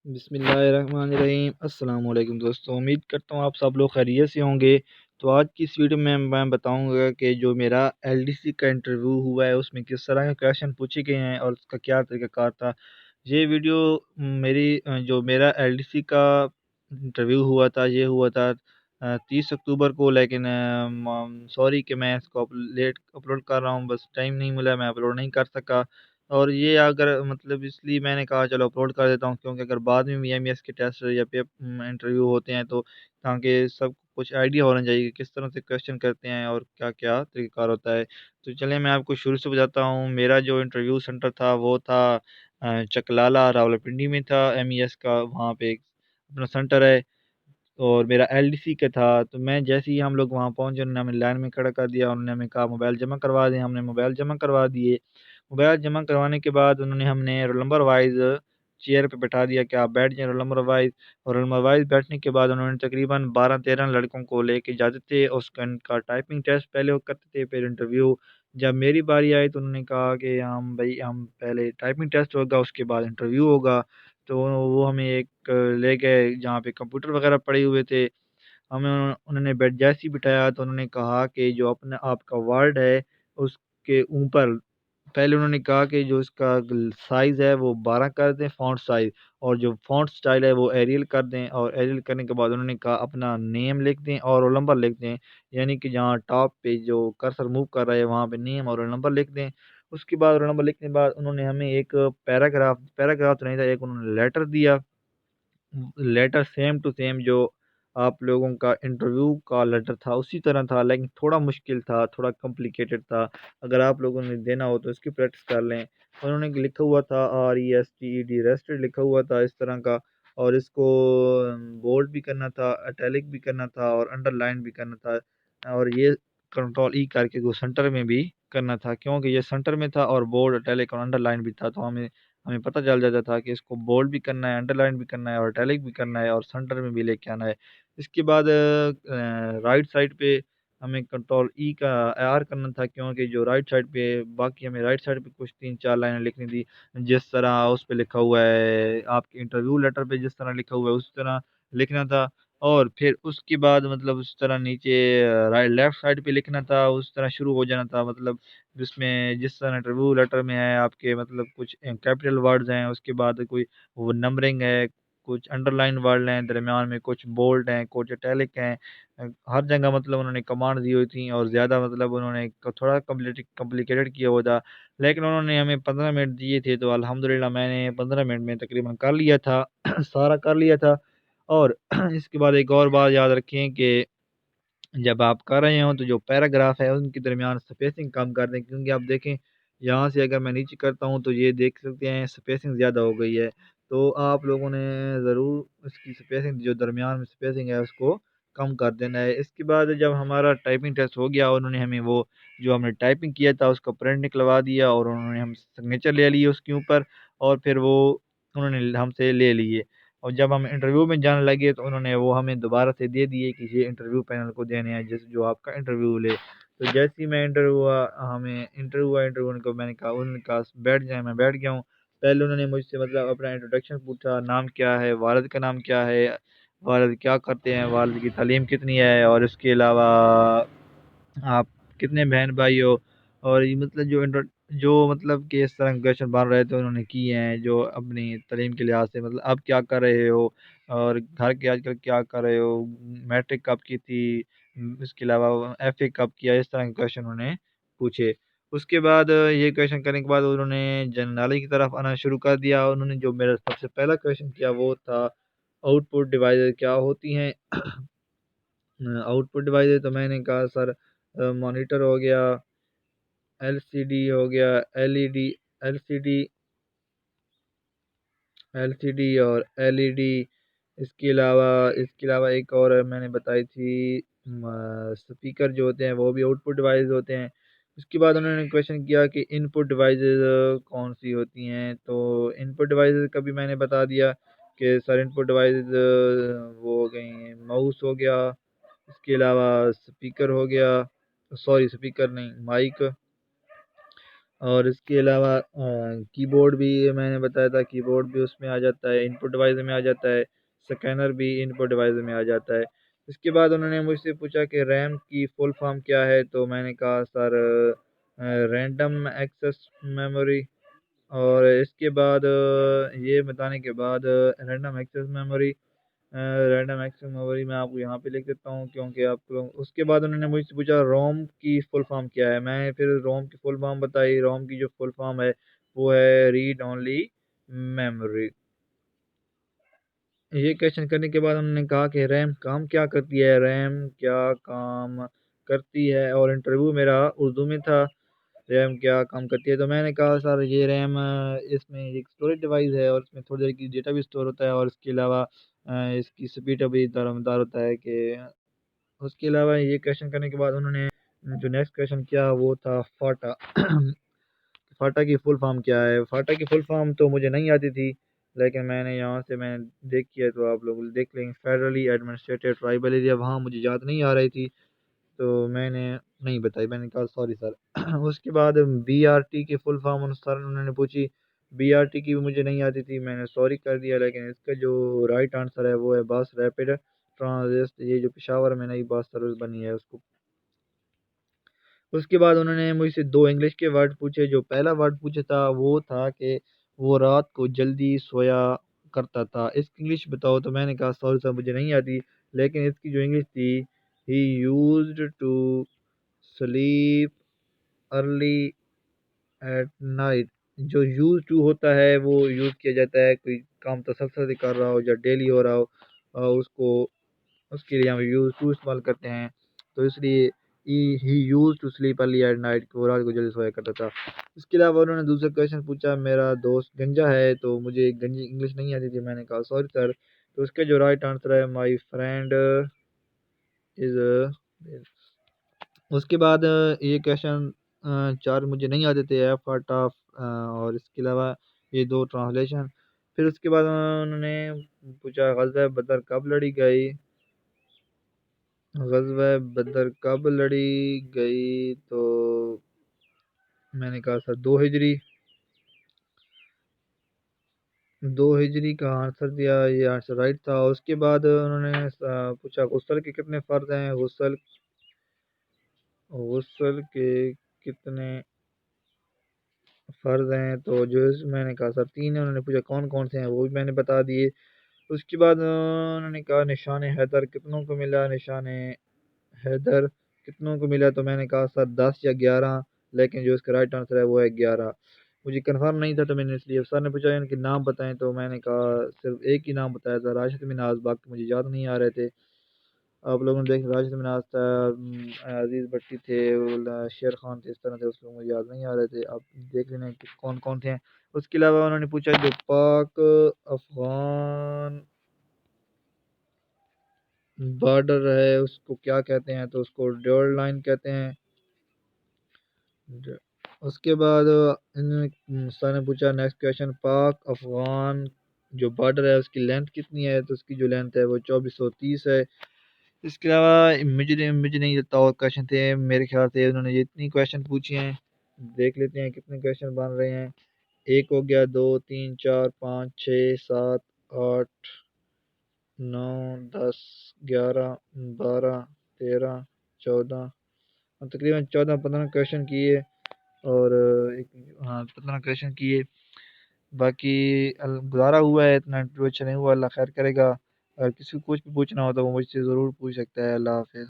بسم اللہ الرحمن الرحیم۔ السلام علیکم دوستوں، امید کرتا ہوں آپ سب لوگ خیریت سے ہوں گے۔ تو آج کی اس ویڈیو میں بتاؤں گا کہ جو میرا LDC کا انٹرویو ہوا ہے اس میں کس طرح کے کویشچن پوچھے گئے ہیں اور اس کا کیا طریقہ کار تھا۔ یہ ویڈیو جو میرا LDC کا انٹرویو ہوا تھا یہ ہوا تھا 30 اکتوبر کو، لیکن سوری کہ میں اس کو لیٹ اپلوڈ کر رہا ہوں، بس ٹائم نہیں ملا، میں اپلوڈ نہیں کر سکا۔ اور یہ اگر مطلب اس لیے میں نے کہا چلو اپلوڈ کر دیتا ہوں، کیونکہ اگر بعد میں MES کے ٹیسٹ یا انٹرویو ہوتے ہیں تو تاکہ سب کچھ آئیڈیا ہونا چاہیے کہ کس طرح سے کویشچن کرتے ہیں اور کیا کیا طریقہ کار ہوتا ہے۔ تو چلیں میں آپ کو شروع سے بتاتا ہوں۔ میرا جو انٹرویو سینٹر تھا وہ تھا چکلالہ راولپنڈی میں تھا، MES کا وہاں پہ ایک اپنا سینٹر ہے، اور میرا LDC کا تھا۔ تو میں جیسے ہی ہم لوگ وہاں پہنچے انہوں نے ہمیں لائن میں کھڑا کر دیا، انہوں نے ہمیں کہا موبائل جمع کروا دیں، ہم نے موبائل جمع کروا دیے۔ موبائل جمع کروانے کے بعد انہوں نے ہم نے رول نمبر وائز چیئر پہ بٹھا دیا کہ آپ بیٹھ جائیں رول نمبر وائز، اور رول نمبر وائز بیٹھنے کے بعد انہوں نے تقریباً 12-13 لڑکوں کو لے کے جاتے تھے، اس کا ٹائپنگ ٹیسٹ پہلے وہ کرتے تھے، پھر انٹرویو۔ جب میری باری آئی تو انہوں نے کہا کہ ہم پہلے ٹائپنگ ٹیسٹ ہوگا اس کے بعد انٹرویو ہوگا۔ تو وہ ہمیں ایک لے گئے جہاں پہ کمپیوٹر وغیرہ پڑے ہوئے تھے، ہمیں انہوں نے بیڈ جیسی بٹھایا تو انہوں نے کہا کہ جو اپنا آپ کا ورڈ ہے اس کے اوپر پہلے انہوں نے کہا کہ جو اس کا سائز ہے وہ 12 کر دیں فونٹ سائز، اور جو فونٹ سٹائل ہے وہ ایریل کر دیں، اور ایریل کرنے کے بعد انہوں نے کہا اپنا نیم لکھ دیں اور رول نمبر لکھ دیں، یعنی کہ جہاں ٹاپ پہ جو کرسر موو کر رہا ہے وہاں پہ نیم اور رول نمبر لکھ دیں۔ اس کے بعد رول نمبر لکھنے کے بعد انہوں نے ہمیں ایک پیراگراف تو نہیں تھا، ایک انہوں نے لیٹر دیا، لیٹر سیم ٹو سیم جو آپ لوگوں کا انٹرویو کا لیٹر تھا اسی طرح تھا، لیکن تھوڑا مشکل تھا، تھوڑا کمپلیکیٹڈ تھا، اگر آپ لوگوں نے دینا ہو تو اس کی پریکٹس کر لیں۔ انہوں نے لکھا ہوا تھا RESTED ریسٹڈ لکھا ہوا تھا اس طرح کا، اور اس کو بولڈ بھی کرنا تھا، اٹیلک بھی کرنا تھا اور انڈر لائن بھی کرنا تھا، اور یہ کنٹرول کر کے وہ سینٹر میں بھی کرنا تھا، کیونکہ یہ سینٹر میں تھا اور بولڈ اٹیلک اور انڈر لائن بھی تھا، تو ہمیں پتہ چل جاتا تھا کہ اس کو بولڈ بھی کرنا ہے، انڈر لائن بھی کرنا ہے اور اٹیلک بھی کرنا ہے اور سینٹر میں بھی لے کے آنا ہے۔ اس کے بعد رائٹ سائڈ پہ ہمیں کنٹرول کا AR کرنا تھا، کیونکہ جو رائٹ سائڈ پہ باقی ہمیں رائٹ سائڈ پہ کچھ 3-4 لائنیں لکھنی تھی، جس طرح اس پہ لکھا ہوا ہے آپ کے انٹرویو لیٹر پہ جس طرح لکھا ہوا ہے اس طرح لکھنا تھا، اور پھر اس کے بعد مطلب اس طرح نیچے لیفٹ سائڈ پہ لکھنا تھا، اس طرح شروع ہو جانا تھا، مطلب جس طرح انٹرویو لیٹر میں ہے آپ کے مطلب کچھ کیپٹل ورڈز ہیں، اس کے بعد کوئی وہ نمبرنگ ہے، کچھ انڈر لائن ورڈ ہیں درمیان میں، کچھ بولڈ ہیں، کچھ اٹیلک ہیں، ہر جگہ مطلب انہوں نے کمانڈ دی ہوئی تھیں، اور زیادہ مطلب انہوں نے تھوڑا کمپلیکیٹڈ کیا ہوا تھا، لیکن انہوں نے ہمیں 15 منٹ دیے تھے، تو الحمدللہ میں نے 15 منٹ میں تقریباً کر لیا تھا سارا کر لیا تھا۔ اور اس کے بعد ایک اور بات یاد رکھیں کہ جب آپ کر رہے ہوں تو جو پیراگراف ہے ان کے درمیان سپیسنگ کم کر دیں، کیونکہ آپ دیکھیں یہاں سے اگر میں نیچے کرتا ہوں تو یہ دیکھ سکتے ہیں سپیسنگ زیادہ ہو گئی ہے، تو آپ لوگوں نے ضرور اس کی سپیسنگ جو درمیان میں سپیسنگ ہے اس کو کم کر دینا ہے۔ اس کے بعد جب ہمارا ٹائپنگ ٹیسٹ ہو گیا، انہوں نے ہمیں وہ جو ہم نے ٹائپنگ کیا تھا اس کا پرنٹ نکلوا دیا، اور انہوں نے ہم سگنیچر لے لیے اس کے اوپر، اور پھر وہ انہوں نے ہم سے لے لیے، اور جب ہم انٹرویو میں جانے لگے تو انہوں نے وہ ہمیں دوبارہ سے دے دیے کہ یہ انٹرویو پینل کو دینے ہیں جو آپ کا انٹرویو لے۔ تو جیسے ہی میں انٹرویو کو میں نے کہا، انہوں نے کہا بیٹھ جائیں، میں بیٹھ گیا ہوں۔ پہلے انہوں نے مجھ سے مطلب اپنا انٹروڈکشن پوچھا، نام کیا ہے، والد کا نام کیا ہے، والد کیا کرتے ہیں، والد کی تعلیم کتنی ہے، اور اس کے علاوہ آپ کتنے بہن بھائی ہو، اور یہ مطلب جو مطلب کہ اس طرح کویشچن بن رہے تھے انہوں نے کیے ہیں، جو اپنی تعلیم کے لحاظ سے مطلب اب کیا کر رہے ہو، اور گھر کے آج کل کیا کر رہے ہو، میٹرک کب کی تھی، اس کے علاوہ FA کب کیا، اس طرح کے کویشچن انہوں نے پوچھے۔ اس کے بعد یہ کویشچن کرنے کے بعد انہوں نے جنرل نالج کی طرف آنا شروع کر دیا۔ انہوں نے جو میرا سب سے پہلا کویشچن کیا وہ تھا آؤٹ پٹ ڈیوائسز کیا ہوتی ہیں۔ آؤٹ پٹ ڈیوائسز تو میں نے کہا سر مانیٹر ہو گیا، LCD ہو گیا، LCD اور LED، اس کے علاوہ ایک اور میں نے بتائی تھی سپیکر جو ہوتے ہیں وہ بھی آؤٹ پٹ ڈیوائس ہوتے ہیں۔ اس کے بعد انہوں نے کویشچن کیا کہ ان پٹ ڈیوائسز کون سی ہوتی ہیں، تو ان پٹ ڈیوائسز کا بھی میں نے بتا دیا کہ سر ان پٹ ڈیوائسز وہ ہو گئی ہیں، ماؤس ہو گیا، اس کے علاوہ سپیکر ہو گیا، سوری سپیکر نہیں، مائک، اور اس کے علاوہ کی بورڈ بھی میں نے بتایا تھا، کی بورڈ بھی اس میں آ جاتا ہے، انپٹ ڈیوائس میں آ جاتا ہے، سکینر بھی انپٹ ڈیوائس میں آ جاتا ہے۔ اس کے بعد انہوں نے مجھ سے پوچھا کہ ریم کی فل فارم کیا ہے، تو میں نے کہا سر رینڈم ایکسیس میموری۔ اور اس کے بعد یہ بتانے کے بعد رینڈم ایکسیس میموری میں آپ کو یہاں پہ لکھ دیتا ہوں کیونکہ آپ کو اس کے بعد انہوں نے مجھ سے پوچھا روم کی فل فارم کیا ہے۔ میں نے پھر روم کی فل فارم بتائی۔ روم کی جو فل فارم ہے وہ ہے ریڈ اونلی میموری۔ یہ کویشچن کرنے کے بعد انہوں نے کہا کہ ریم کام کیا کرتی ہے، ریم کیا کام کرتی ہے، اور انٹرویو میرا اردو میں تھا۔ ریم کیا کام کرتی ہے، تو میں نے کہا سر یہ ریم اس میں ایک اسٹوریج ڈیوائس ہے اور اس میں تھوڑی دیر کی ڈیٹا بھی اسٹور ہوتا ہے، اور اس کے علاوہ اس کی سپیڈ بھی دارمدار ہوتا ہے کہ اس کے علاوہ یہ کویشچن کرنے کے بعد انہوں نے جو نیکسٹ کویشچن کیا وہ تھا فاٹا۔ فاٹا کی فل فارم کیا ہے؟ فاٹا کی فل فارم تو مجھے نہیں آتی تھی، لیکن میں نے یہاں سے میں دیکھی ہے تو آپ لوگ دیکھ لیں گے۔ فیڈرلی ایڈمنسٹریٹڈ ٹرائبل ایریا، وہاں مجھے یاد نہیں آ رہی تھی تو میں نے نہیں بتائی، میں نے کہا سوری سر۔ اس کے بعد بی آر ٹی کی فل فارم سر انہوں نے پوچھی، بی آر ٹی کی بھی مجھے نہیں آتی تھی، میں نے سوری کر دیا، لیکن اس کا جو رائٹ آنسر ہے وہ ہے بس ریپڈ ٹرانزسٹ، یہ جو پشاور میں نئی بس سروس بنی ہے اس کو۔ اس کے بعد انہوں نے مجھ سے دو انگلش کے ورڈ پوچھے۔ جو پہلا ورڈ پوچھا تھا وہ تھا کہ وہ رات کو جلدی سویا کرتا تھا، اس کی انگلش بتاؤ، تو میں نے کہا سوری صاحب مجھے نہیں آتی، لیکن اس کی جو انگلش تھی ہی used to sleep early at night. جو یوز ٹو ہوتا ہے وہ یوز کیا جاتا ہے کوئی کام تسلسل سے کر رہا ہو یا ڈیلی ہو رہا ہو، اس کو اس کے لیے ہم یوز ٹو استعمال کرتے ہیں، تو اس لیے ہی use to sleep early at night, وہ رات کو جلدی سویا کرتا تھا۔ اس کے علاوہ انہوں نے دوسرا کویشچن پوچھا، میرا دوست گنجا ہے، تو مجھے گنجی انگلش نہیں آتی تھی، میں نے کہا سوری سر۔ تو اس کا جو رائٹ آنسر ہے مائی فرینڈ از۔ اس کے بعد یہ کویشچن چار مجھے نہیں آتے تھے، ایف آٹ آف، اور اس کے علاوہ یہ دو ٹرانسلیشن۔ پھر اس کے بعد انہوں نے پوچھا غزوہ بدر کب لڑی گئی، غزوہ بدر کب لڑی گئی، تو میں نے کہا سر 2 ہجری۔ 2 ہجری کا آنسر دیا، یہ آنسر رائٹ تھا۔ اس کے بعد انہوں نے پوچھا غسل کے کتنے فرض ہیں، غسل کے کتنے فرض ہیں، تو جو میں نے کہا سر 3 ہیں۔ انہوں نے پوچھا کون کون سے ہیں، وہ بھی میں نے بتا دیے۔ اس کے بعد انہوں نے کہا نشان حیدر کتنوں کو ملا، نشان حیدر کتنوں کو ملا، تو میں نے کہا سر 10 یا 11، لیکن جو اس کا رائٹ آنسر ہے وہ ہے 11۔ مجھے کنفرم نہیں تھا تو میں نے اس لیے، سر نے پوچھا ان کے نام بتائیں، تو میں نے کہا صرف ایک ہی نام بتایا تھا، راشد مناز، باقی مجھے یاد نہیں آ رہے تھے۔ آپ لوگوں نے دیکھ راشد مناز تھا، عزیز بٹی تھے، شیر خان تھے، اس طرح سے اس لوگوں مجھے یاد نہیں آ رہے تھے، آپ دیکھ لینا کہ کون کون تھے۔ اس کے علاوہ انہوں نے پوچھا جو پاک افغان بارڈر ہے اس کو کیا کہتے ہیں، تو اس کو ڈیول لائن کہتے ہیں۔ اس کے بعد سر نے پوچھا نیکسٹ کویشچن، پاک افغان جو بارڈر ہے اس کی لینتھ کتنی ہے، تو اس کی جو لینتھ ہے وہ 2430 ہے۔ اس کے علاوہ مجھے نہیں دیتا اور کویشچن تھے، میرے خیال سے انہوں نے اتنی کویشچن پوچھے ہیں، دیکھ لیتے ہیں کتنے کویشچن بن رہے ہیں۔ 1 ہو گیا، 2 3 4 5 6 7 8 9 10 11 12 13 14، تقریباً 14-15 کویشچن کیے، اور ہاں 15 کویشچن کیے، باقی گزارا ہوا ہے، اتنا انٹرویو اچھا نہیں ہوا، اللہ خیر کرے گا۔ اگر کسی کو کچھ بھی پوچھنا ہو تو وہ مجھ سے ضرور پوچھ سکتا ہے۔ اللہ حافظ۔